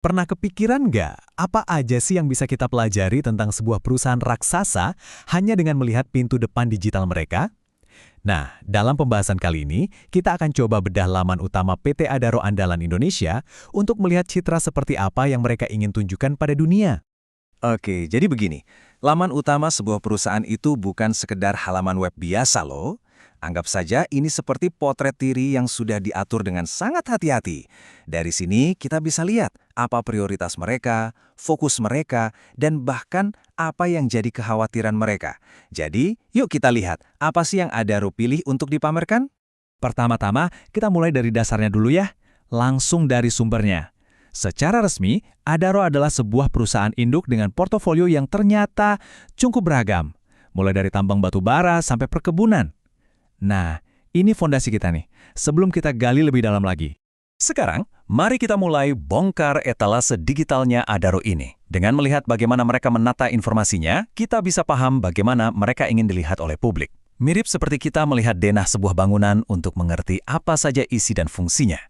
Pernah kepikiran nggak, apa aja sih yang bisa kita pelajari tentang sebuah perusahaan raksasa hanya dengan melihat pintu depan digital mereka? Nah, dalam pembahasan kali ini, kita akan coba bedah laman utama PT Adaro Andalan Indonesia untuk melihat citra seperti apa yang mereka ingin tunjukkan pada dunia. Oke, jadi begini. Laman utama sebuah perusahaan itu bukan sekedar halaman web biasa loh. Anggap saja ini seperti potret diri yang sudah diatur dengan sangat hati-hati. Dari sini kita bisa lihat apa prioritas mereka, fokus mereka, dan bahkan apa yang jadi kekhawatiran mereka. Jadi, yuk kita lihat apa sih yang Adaro pilih untuk dipamerkan? Pertama-tama, kita mulai dari dasarnya dulu ya, langsung dari sumbernya. Secara resmi, Adaro adalah sebuah perusahaan induk dengan portofolio yang ternyata cukup beragam, mulai dari tambang batu bara sampai perkebunan. Nah, ini fondasi kita nih, sebelum kita gali lebih dalam lagi. Sekarang, mari kita mulai bongkar etalase digitalnya Adaro ini. Dengan melihat bagaimana mereka menata informasinya, kita bisa paham bagaimana mereka ingin dilihat oleh publik. Mirip seperti kita melihat denah sebuah bangunan untuk mengerti apa saja isi dan fungsinya.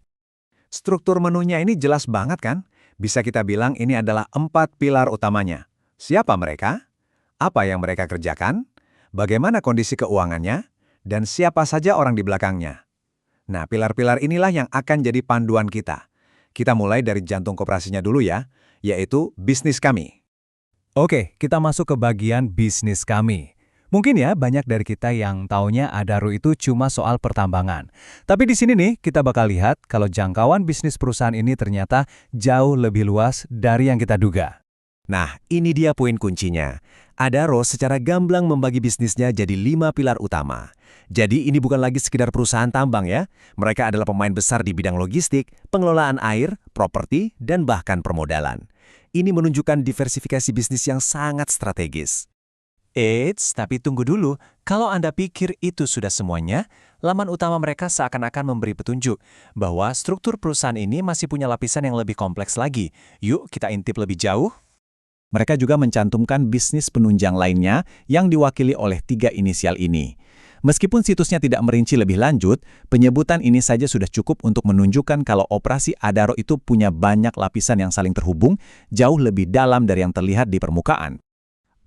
Struktur menunya ini jelas banget kan? Bisa kita bilang ini adalah 4 pilar utamanya. Siapa mereka? Apa yang mereka kerjakan? Bagaimana kondisi keuangannya? Dan siapa saja orang di belakangnya? Nah, pilar-pilar inilah yang akan jadi panduan kita. Kita mulai dari jantung koperasinya dulu ya, yaitu bisnis kami. Oke, kita masuk ke bagian bisnis kami. Mungkin ya banyak dari kita yang taunya Adaro itu cuma soal pertambangan. Tapi di sini nih kita bakal lihat kalau jangkauan bisnis perusahaan ini ternyata jauh lebih luas dari yang kita duga. Nah, ini dia poin kuncinya. Adaro secara gamblang membagi bisnisnya jadi 5 pilar utama. Jadi ini bukan lagi sekedar perusahaan tambang ya. Mereka adalah pemain besar di bidang logistik, pengelolaan air, properti, dan bahkan permodalan. Ini menunjukkan diversifikasi bisnis yang sangat strategis. Eits, tapi tunggu dulu. Kalau Anda pikir itu sudah semuanya, laman utama mereka seakan-akan memberi petunjuk bahwa struktur perusahaan ini masih punya lapisan yang lebih kompleks lagi. Yuk kita intip lebih jauh. Mereka juga mencantumkan bisnis penunjang lainnya yang diwakili oleh 3 inisial ini. Meskipun situsnya tidak merinci lebih lanjut, penyebutan ini saja sudah cukup untuk menunjukkan kalau operasi Adaro itu punya banyak lapisan yang saling terhubung, jauh lebih dalam dari yang terlihat di permukaan.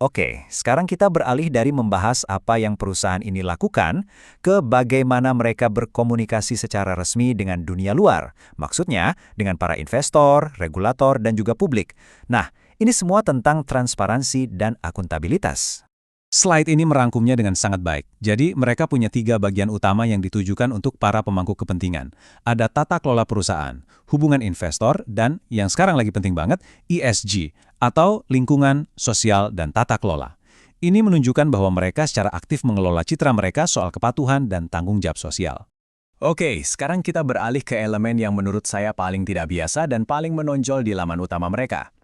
Oke, sekarang kita beralih dari membahas apa yang perusahaan ini lakukan ke bagaimana mereka berkomunikasi secara resmi dengan dunia luar. Maksudnya, dengan para investor, regulator, dan juga publik. Nah, ini semua tentang transparansi dan akuntabilitas. Slide ini merangkumnya dengan sangat baik. Jadi, mereka punya 3 bagian utama yang ditujukan untuk para pemangku kepentingan. Ada tata kelola perusahaan, hubungan investor, dan yang sekarang lagi penting banget, ESG, atau lingkungan, sosial, dan tata kelola. Ini menunjukkan bahwa mereka secara aktif mengelola citra mereka soal kepatuhan dan tanggung jawab sosial. Oke, sekarang kita beralih ke elemen yang menurut saya paling tidak biasa dan paling menonjol di laman utama mereka.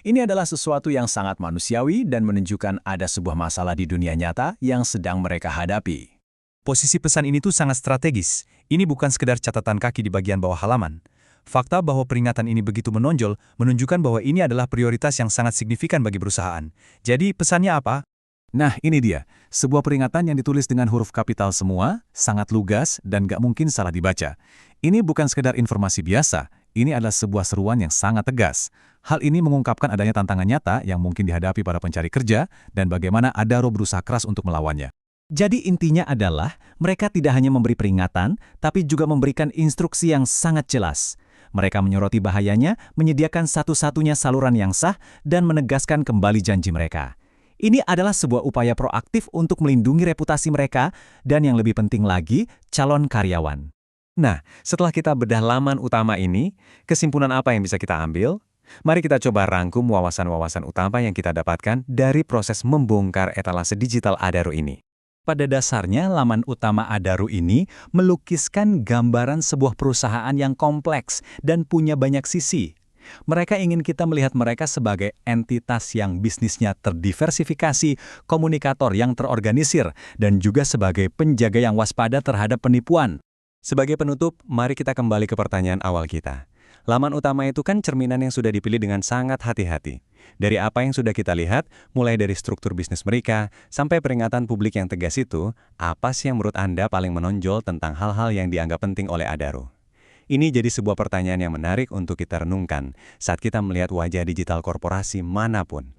Ini adalah sesuatu yang sangat manusiawi dan menunjukkan ada sebuah masalah di dunia nyata yang sedang mereka hadapi. Posisi pesan ini tuh sangat strategis. Ini bukan sekedar catatan kaki di bagian bawah halaman. Fakta bahwa peringatan ini begitu menonjol menunjukkan bahwa ini adalah prioritas yang sangat signifikan bagi perusahaan. Jadi pesannya apa? Nah, ini dia. Sebuah peringatan yang ditulis dengan huruf kapital semua, sangat lugas, dan gak mungkin salah dibaca. Ini bukan sekedar informasi biasa. Ini adalah sebuah seruan yang sangat tegas. Hal ini mengungkapkan adanya tantangan nyata yang mungkin dihadapi para pencari kerja dan bagaimana Adaro berusaha keras untuk melawannya. Jadi intinya adalah mereka tidak hanya memberi peringatan, tapi juga memberikan instruksi yang sangat jelas. Mereka menyoroti bahayanya, menyediakan satu-satunya saluran yang sah, dan menegaskan kembali janji mereka. Ini adalah sebuah upaya proaktif untuk melindungi reputasi mereka dan yang lebih penting lagi, calon karyawan. Nah, setelah kita bedah laman utama ini, kesimpulan apa yang bisa kita ambil? Mari kita coba rangkum wawasan-wawasan utama yang kita dapatkan dari proses membongkar etalase digital Adaro ini. Pada dasarnya, laman utama Adaro ini melukiskan gambaran sebuah perusahaan yang kompleks dan punya banyak sisi. Mereka ingin kita melihat mereka sebagai entitas yang bisnisnya terdiversifikasi, komunikator yang terorganisir, dan juga sebagai penjaga yang waspada terhadap penipuan. Sebagai penutup, mari kita kembali ke pertanyaan awal kita. Laman utama itu kan cerminan yang sudah dipilih dengan sangat hati-hati. Dari apa yang sudah kita lihat, mulai dari struktur bisnis mereka, sampai peringatan publik yang tegas itu, apa sih yang menurut Anda paling menonjol tentang hal-hal yang dianggap penting oleh Adaro? Ini jadi sebuah pertanyaan yang menarik untuk kita renungkan saat kita melihat wajah digital korporasi manapun.